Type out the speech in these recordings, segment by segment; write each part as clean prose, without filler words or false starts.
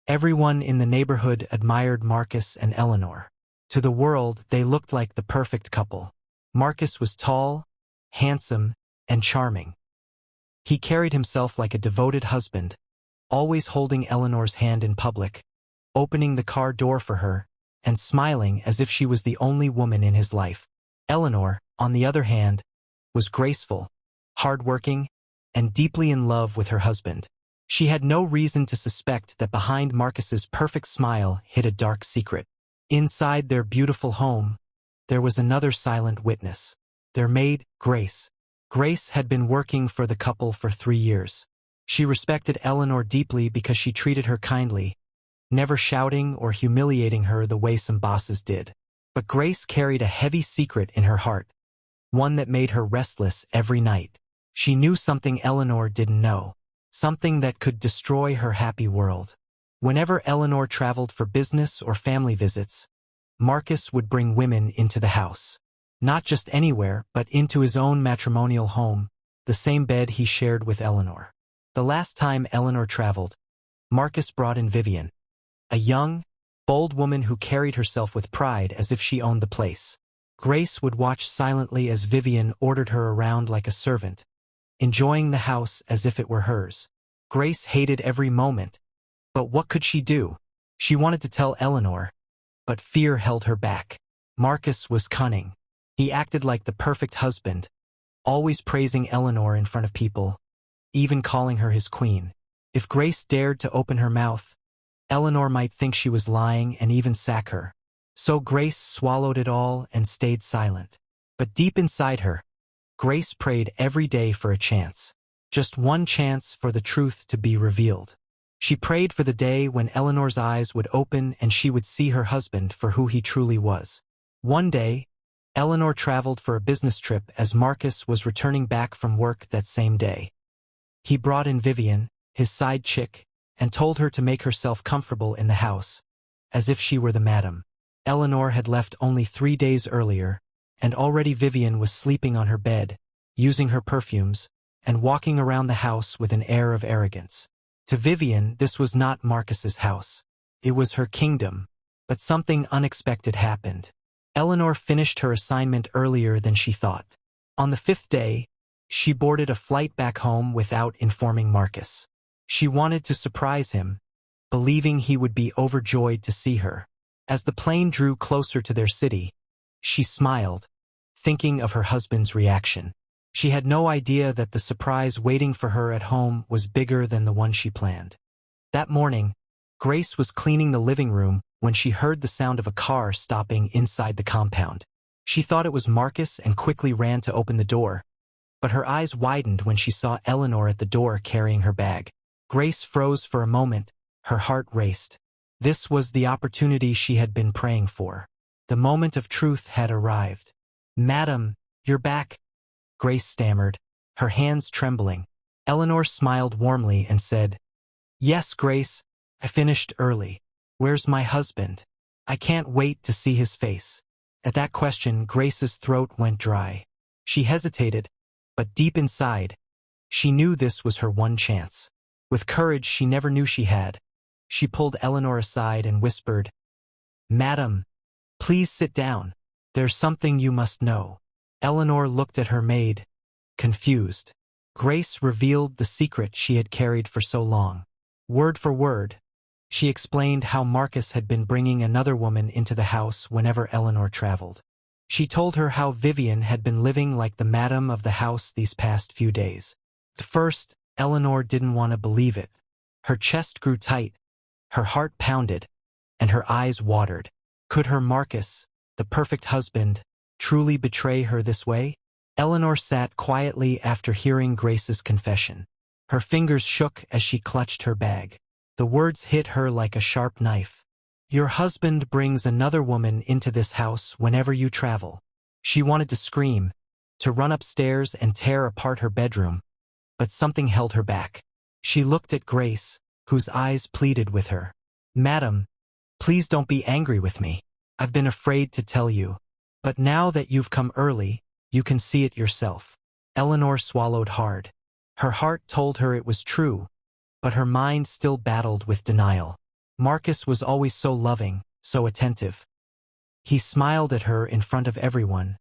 Everyone in the neighborhood admired Marcus and Eleanor. To the world, they looked like the perfect couple. Marcus was tall, handsome, and charming. He carried himself like a devoted husband, always holding Eleanor's hand in public, opening the car door for her, and smiling as if she was the only woman in his life. Eleanor, on the other hand, was graceful, hardworking, and deeply in love with her husband. She had no reason to suspect that behind Marcus's perfect smile hid a dark secret. Inside their beautiful home, there was another silent witness. Their maid, Grace. Grace had been working for the couple for 3 years. She respected Eleanor deeply because she treated her kindly, never shouting or humiliating her the way some bosses did. But Grace carried a heavy secret in her heart, one that made her restless every night. She knew something Eleanor didn't know, something that could destroy her happy world. Whenever Eleanor traveled for business or family visits, Marcus would bring women into the house. Not just anywhere, but into his own matrimonial home, the same bed he shared with Eleanor. The last time Eleanor traveled, Marcus brought in Vivian, a young, bold woman who carried herself with pride as if she owned the place. Grace would watch silently as Vivian ordered her around like a servant, enjoying the house as if it were hers. Grace hated every moment, but what could she do? She wanted to tell Eleanor, but fear held her back. Marcus was cunning. He acted like the perfect husband, always praising Eleanor in front of people, even calling her his queen. If Grace dared to open her mouth, Eleanor might think she was lying and even sack her. So Grace swallowed it all and stayed silent. But deep inside her, Grace prayed every day for a chance. Just one chance for the truth to be revealed. She prayed for the day when Eleanor's eyes would open and she would see her husband for who he truly was. One day, Eleanor traveled for a business trip as Marcus was returning back from work that same day. He brought in Vivian, his side chick, and told her to make herself comfortable in the house, as if she were the madam. Eleanor had left only 3 days earlier, and already Vivian was sleeping on her bed, using her perfumes, and walking around the house with an air of arrogance. To Vivian, this was not Marcus's house. It was her kingdom, but something unexpected happened. Eleanor finished her assignment earlier than she thought. On the 5th day, she boarded a flight back home without informing Marcus. She wanted to surprise him, believing he would be overjoyed to see her. As the plane drew closer to their city, she smiled, thinking of her husband's reaction. She had no idea that the surprise waiting for her at home was bigger than the one she planned. That morning, Grace was cleaning the living room when she heard the sound of a car stopping inside the compound. She thought it was Marcus and quickly ran to open the door, but her eyes widened when she saw Eleanor at the door carrying her bag. Grace froze for a moment, her heart raced. This was the opportunity she had been praying for. The moment of truth had arrived. "Madam, you're back," Grace stammered, her hands trembling. Eleanor smiled warmly and said, "Yes, Grace, I finished early. Where's my husband? I can't wait to see his face." At that question, Grace's throat went dry. She hesitated, but deep inside, she knew this was her one chance. With courage she never knew she had, she pulled Eleanor aside and whispered, "Madam, please sit down. There's something you must know." Eleanor looked at her maid, confused. Grace revealed the secret she had carried for so long. Word for word, she explained how Marcus had been bringing another woman into the house whenever Eleanor traveled. She told her how Vivian had been living like the madam of the house these past few days. At first, Eleanor didn't want to believe it. Her chest grew tight, her heart pounded, and her eyes watered. Could her Marcus, the perfect husband, truly betray her this way? Eleanor sat quietly after hearing Grace's confession. Her fingers shook as she clutched her bag. The words hit her like a sharp knife. "Your husband brings another woman into this house whenever you travel." She wanted to scream, to run upstairs and tear apart her bedroom, but something held her back. She looked at Grace, whose eyes pleaded with her. "Madam, please don't be angry with me. I've been afraid to tell you. But now that you've come early, you can see it yourself." Eleanor swallowed hard. Her heart told her it was true, but her mind still battled with denial. Marcus was always so loving, so attentive. He smiled at her in front of everyone,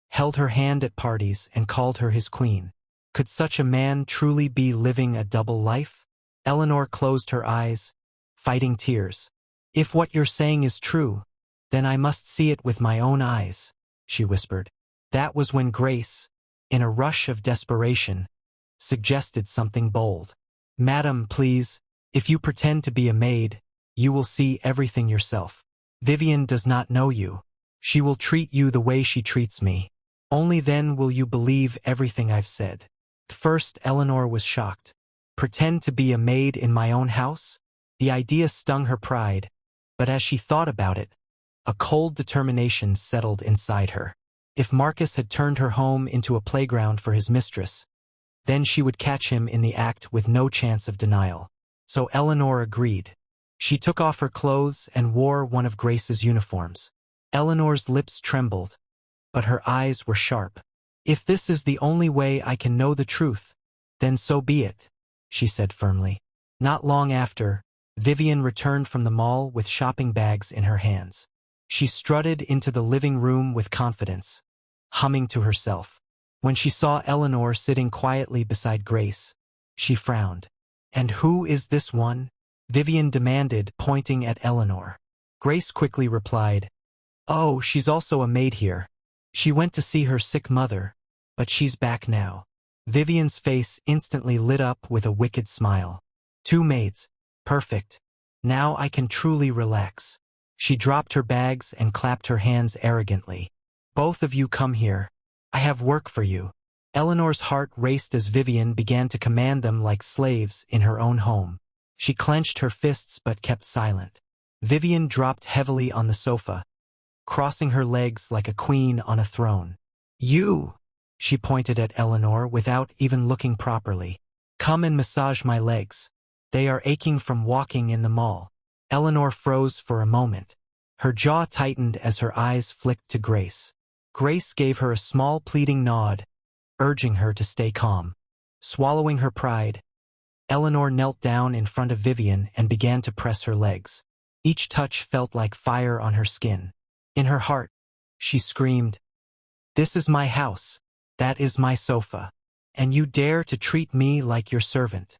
held her hand at parties, and called her his queen. Could such a man truly be living a double life? Eleanor closed her eyes, fighting tears. If what you're saying is true, then I must see it with my own eyes, she whispered. That was when Grace, in a rush of desperation, suggested something bold. Madam, please, if you pretend to be a maid, you will see everything yourself. Vivian does not know you. She will treat you the way she treats me. Only then will you believe everything I've said. At first, Eleanor was shocked. Pretend to be a maid in my own house? The idea stung her pride, but as she thought about it, a cold determination settled inside her. If Marcus had turned her home into a playground for his mistress, then she would catch him in the act with no chance of denial. So Eleanor agreed. She took off her clothes and wore one of Grace's uniforms. Eleanor's lips trembled, but her eyes were sharp. If this is the only way I can know the truth, then so be it, she said firmly. Not long after, Vivian returned from the mall with shopping bags in her hands. She strutted into the living room with confidence, humming to herself. When she saw Eleanor sitting quietly beside Grace, she frowned. And who is this one? Vivian demanded, pointing at Eleanor. Grace quickly replied, Oh, she's also a maid here. She went to see her sick mother, but she's back now. Vivian's face instantly lit up with a wicked smile. 2 maids. Perfect. Now I can truly relax. She dropped her bags and clapped her hands arrogantly. Both of you come here. I have work for you. Eleanor's heart raced as Vivian began to command them like slaves in her own home. She clenched her fists but kept silent. Vivian dropped heavily on the sofa, crossing her legs like a queen on a throne. You! She pointed at Eleanor without even looking properly. Come and massage my legs. They are aching from walking in the mall. Eleanor froze for a moment. Her jaw tightened as her eyes flicked to Grace. Grace gave her a small pleading nod, urging her to stay calm. Swallowing her pride, Eleanor knelt down in front of Vivian and began to press her legs. Each touch felt like fire on her skin. In her heart, she screamed, This is my house. That is my sofa. And you dare to treat me like your servant.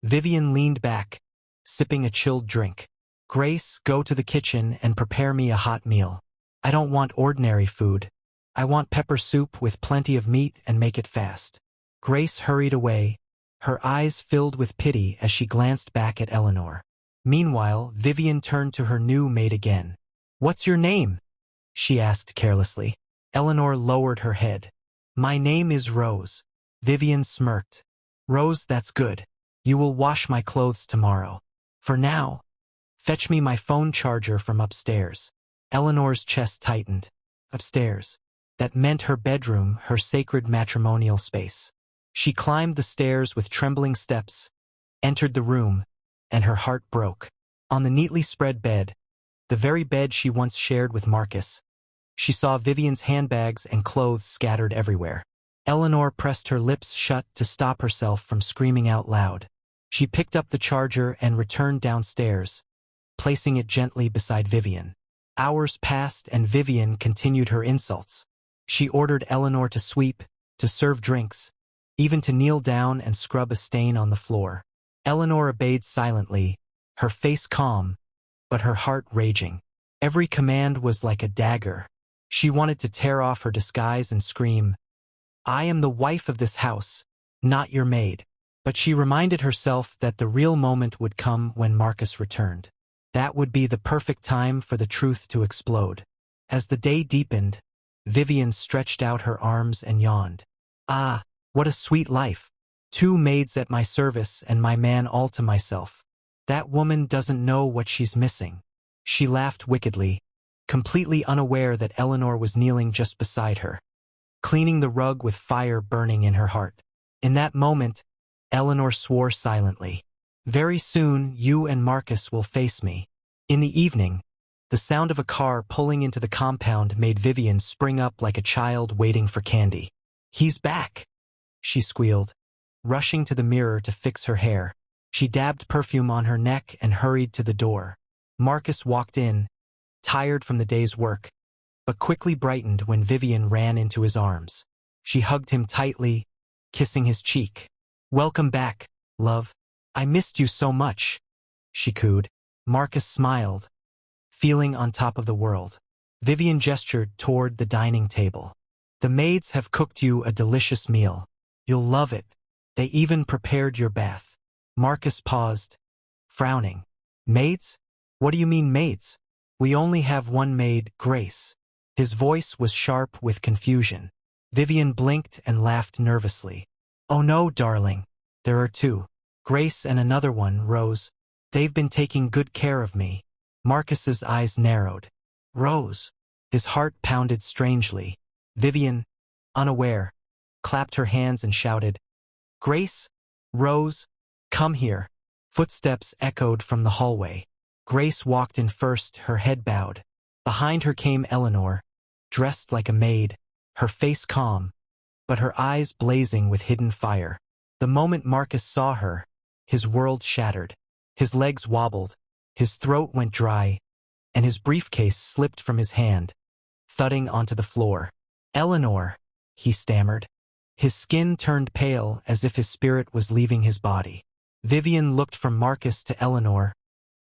Vivian leaned back, sipping a chilled drink. Grace, go to the kitchen and prepare me a hot meal. I don't want ordinary food. I want pepper soup with plenty of meat and make it fast. Grace hurried away, her eyes filled with pity as she glanced back at Eleanor. Meanwhile, Vivian turned to her new maid again. What's your name? She asked carelessly. Eleanor lowered her head. My name is Rose. Vivian smirked. Rose, that's good. You will wash my clothes tomorrow. For now, fetch me my phone charger from upstairs. Eleanor's chest tightened. Upstairs. That meant her bedroom, her sacred matrimonial space. She climbed the stairs with trembling steps, entered the room, and her heart broke. On the neatly spread bed, the very bed she once shared with Marcus, she saw Vivian's handbags and clothes scattered everywhere. Eleanor pressed her lips shut to stop herself from screaming out loud. She picked up the charger and returned downstairs, placing it gently beside Vivian. Hours passed and Vivian continued her insults. She ordered Eleanor to sweep, to serve drinks, even to kneel down and scrub a stain on the floor. Eleanor obeyed silently, her face calm, but her heart raging. Every command was like a dagger. She wanted to tear off her disguise and scream, I am the wife of this house, not your maid. But she reminded herself that the real moment would come when Marcus returned. That would be the perfect time for the truth to explode. As the day deepened, Vivian stretched out her arms and yawned. Ah, what a sweet life. 2 maids at my service and my man all to myself. That woman doesn't know what she's missing. She laughed wickedly, completely unaware that Eleanor was kneeling just beside her, cleaning the rug with fire burning in her heart. In that moment, Eleanor swore silently. Very soon, you and Marcus will face me. In the evening, the sound of a car pulling into the compound made Vivian spring up like a child waiting for candy. He's back, she squealed, rushing to the mirror to fix her hair. She dabbed perfume on her neck and hurried to the door. Marcus walked in, tired from the day's work, but quickly brightened when Vivian ran into his arms. She hugged him tightly, kissing his cheek. "Welcome back, love. I missed you so much," she cooed. Marcus smiled, feeling on top of the world. Vivian gestured toward the dining table. "The maids have cooked you a delicious meal. You'll love it. They even prepared your bath." Marcus paused, frowning. "Maids? What do you mean maids? We only have one maid, Grace." His voice was sharp with confusion. Vivian blinked and laughed nervously. "Oh no, darling. There are two. Grace and another one, Rose. They've been taking good care of me." Marcus's eyes narrowed. Rose. His heart pounded strangely. Vivian, unaware, clapped her hands and shouted, "Grace? Rose? Come here." Footsteps echoed from the hallway. Grace walked in first, her head bowed. Behind her came Eleanor, dressed like a maid, her face calm, but her eyes blazing with hidden fire. The moment Marcus saw her, his world shattered. His legs wobbled, his throat went dry, and his briefcase slipped from his hand, thudding onto the floor. "Eleanor," he stammered. His skin turned pale as if his spirit was leaving his body. Vivian looked from Marcus to Eleanor,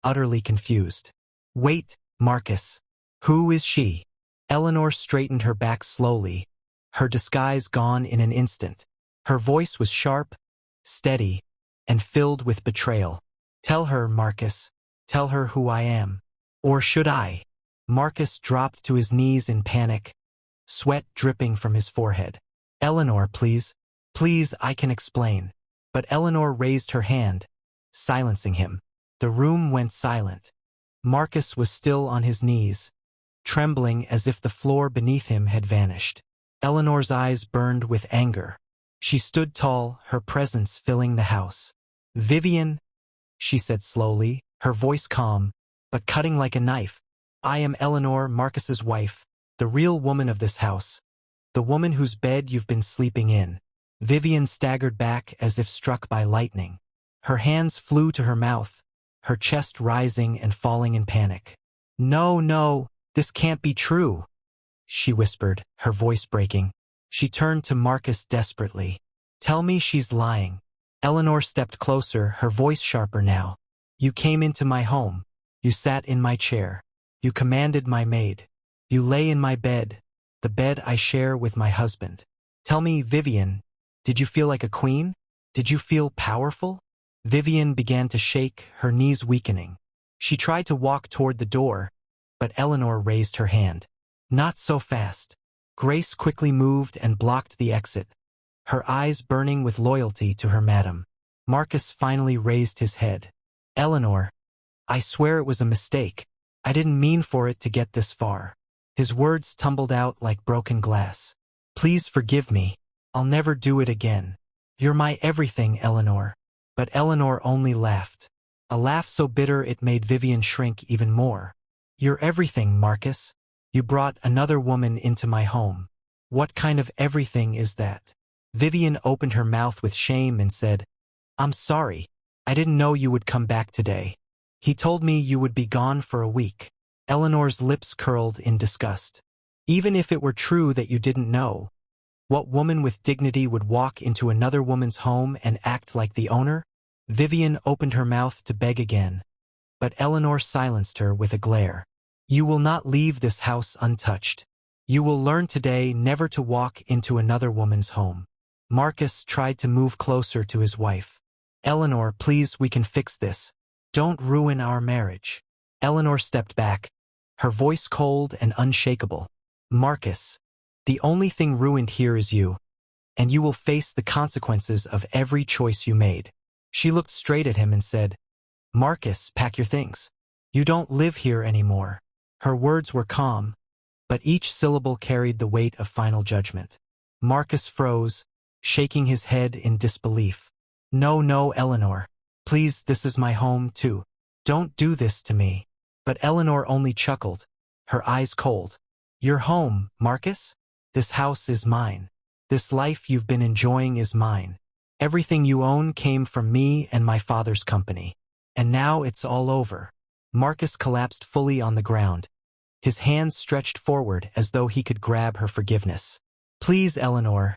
utterly confused. "Wait, Marcus. Who is she?" Eleanor straightened her back slowly, her disguise gone in an instant. Her voice was sharp, steady, and filled with betrayal. "Tell her, Marcus. Tell her who I am. Or should I?" Marcus dropped to his knees in panic, sweat dripping from his forehead. "Eleanor, please. Please, I can explain." But Eleanor raised her hand, silencing him. The room went silent. Marcus was still on his knees, trembling as if the floor beneath him had vanished. Eleanor's eyes burned with anger. She stood tall, her presence filling the house. "Vivian," she said slowly, her voice calm, but cutting like a knife. "I am Eleanor, Marcus's wife, the real woman of this house, the woman whose bed you've been sleeping in." Vivian staggered back as if struck by lightning. Her hands flew to her mouth, her chest rising and falling in panic. "No, no, this can't be true," she whispered, her voice breaking. She turned to Marcus desperately. "Tell me she's lying." Eleanor stepped closer, her voice sharper now. "You came into my home. You sat in my chair. You commanded my maid. You lay in my bed, the bed I share with my husband. Tell me, Vivian, did you feel like a queen? Did you feel powerful?" Vivian began to shake, her knees weakening. She tried to walk toward the door, but Eleanor raised her hand. "Not so fast." Grace quickly moved and blocked the exit, her eyes burning with loyalty to her madam. Marcus finally raised his head. "Eleanor, I swear it was a mistake. I didn't mean for it to get this far." His words tumbled out like broken glass. "Please forgive me. I'll never do it again. You're my everything, Eleanor." But Eleanor only laughed, a laugh so bitter it made Vivian shrink even more. "You're everything, Marcus. You brought another woman into my home. What kind of everything is that?" Vivian opened her mouth with shame and said, "I'm sorry. I didn't know you would come back today. He told me you would be gone for a week." Eleanor's lips curled in disgust. "Even if it were true that you didn't know, what woman with dignity would walk into another woman's home and act like the owner?" Vivian opened her mouth to beg again, but Eleanor silenced her with a glare. "You will not leave this house untouched. You will learn today never to walk into another woman's home." Marcus tried to move closer to his wife. "Eleanor, please, we can fix this. Don't ruin our marriage." Eleanor stepped back, her voice cold and unshakable. "Marcus, the only thing ruined here is you, and you will face the consequences of every choice you made." She looked straight at him and said, "Marcus, pack your things. You don't live here anymore." Her words were calm, but each syllable carried the weight of final judgment. Marcus froze, shaking his head in disbelief. "No, no, Eleanor. Please, this is my home, too. Don't do this to me." But Eleanor only chuckled, her eyes cold. "Your home, Marcus? This house is mine. This life you've been enjoying is mine. Everything you own came from me and my father's company. And now it's all over. Marcus collapsed fully on the ground, his hands stretched forward as though he could grab her forgiveness. Please, Eleanor,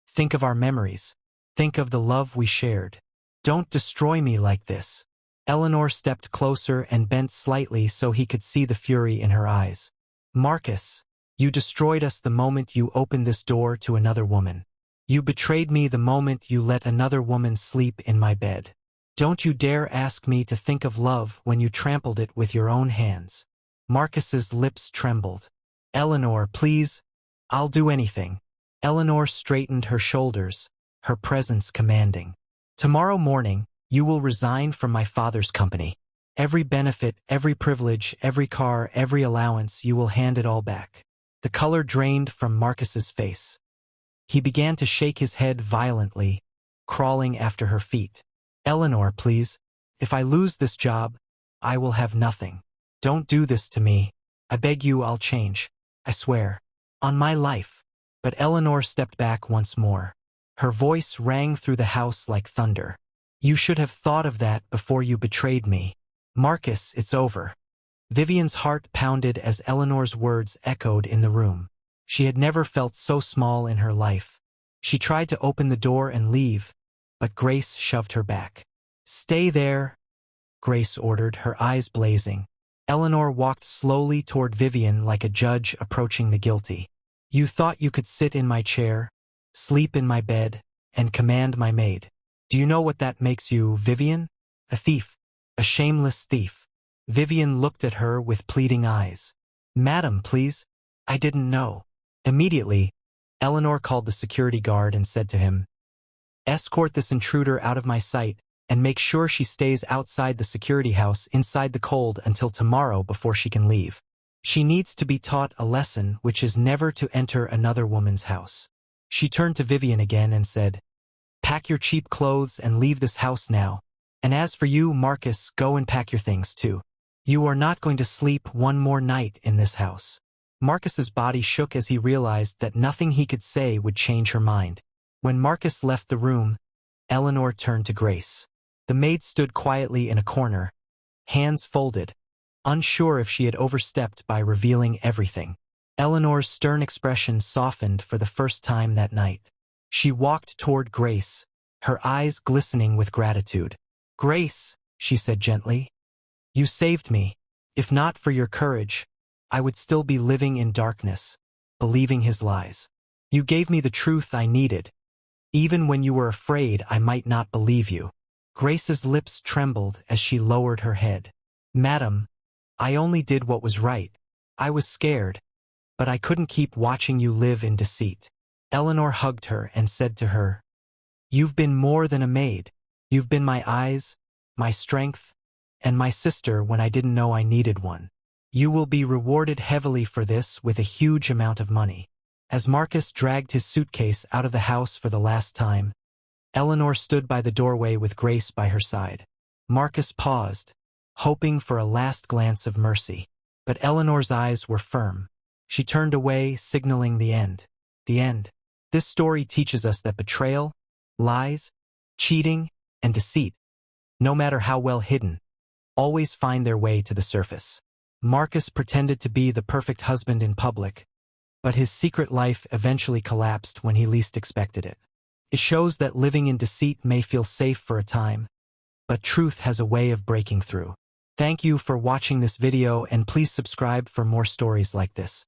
think of our memories. Think of the love we shared. Don't destroy me like this. Eleanor stepped closer and bent slightly so he could see the fury in her eyes. Marcus, you destroyed us the moment you opened this door to another woman. You betrayed me the moment you let another woman sleep in my bed. Don't you dare ask me to think of love when you trampled it with your own hands. Marcus's lips trembled. Eleanor, please. I'll do anything. Eleanor straightened her shoulders, her presence commanding. Tomorrow morning, you will resign from my father's company. Every benefit, every privilege, every car, every allowance, you will hand it all back. The color drained from Marcus's face. He began to shake his head violently, crawling after her feet. Eleanor, please. If I lose this job, I will have nothing. Don't do this to me. I beg you, I'll change. I swear. On my life. But Eleanor stepped back once more. Her voice rang through the house like thunder. You should have thought of that before you betrayed me. Marcus, it's over. Vivian's heart pounded as Eleanor's words echoed in the room. She had never felt so small in her life. She tried to open the door and leave, but Grace shoved her back. Stay there, Grace ordered, her eyes blazing. Eleanor walked slowly toward Vivian like a judge approaching the guilty. You thought you could sit in my chair, sleep in my bed, and command my maid. Do you know what that makes you, Vivian? A thief. A shameless thief. Vivian looked at her with pleading eyes. Madam, please. I didn't know. Immediately, Eleanor called the security guard and said to him, escort this intruder out of my sight and make sure she stays outside the security house inside the cold until tomorrow before she can leave. She needs to be taught a lesson, which is never to enter another woman's house. She turned to Vivian again and said, pack your cheap clothes and leave this house now. And as for you, Marcus, go and pack your things too. You are not going to sleep one more night in this house. Marcus's body shook as he realized that nothing he could say would change her mind. When Marcus left the room, Eleanor turned to Grace. The maid stood quietly in a corner, hands folded, unsure if she had overstepped by revealing everything. Eleanor's stern expression softened for the first time that night. She walked toward Grace, her eyes glistening with gratitude. Grace, she said gently, you saved me. If not for your courage, I would still be living in darkness, believing his lies. You gave me the truth I needed. Even when you were afraid I might not believe you. Grace's lips trembled as she lowered her head. Madam, I only did what was right. I was scared, but I couldn't keep watching you live in deceit. Eleanor hugged her and said to her, you've been more than a maid. You've been my eyes, my strength, and my sister when I didn't know I needed one. You will be rewarded heavily for this with a huge amount of money. As Marcus dragged his suitcase out of the house for the last time, Eleanor stood by the doorway with Grace by her side. Marcus paused, hoping for a last glance of mercy. But Eleanor's eyes were firm. She turned away, signaling the end. The end. This story teaches us that betrayal, lies, cheating, and deceit, no matter how well hidden, always find their way to the surface. Marcus pretended to be the perfect husband in public, but his secret life eventually collapsed when he least expected it. It shows that living in deceit may feel safe for a time, but truth has a way of breaking through. Thank you for watching this video, and please subscribe for more stories like this.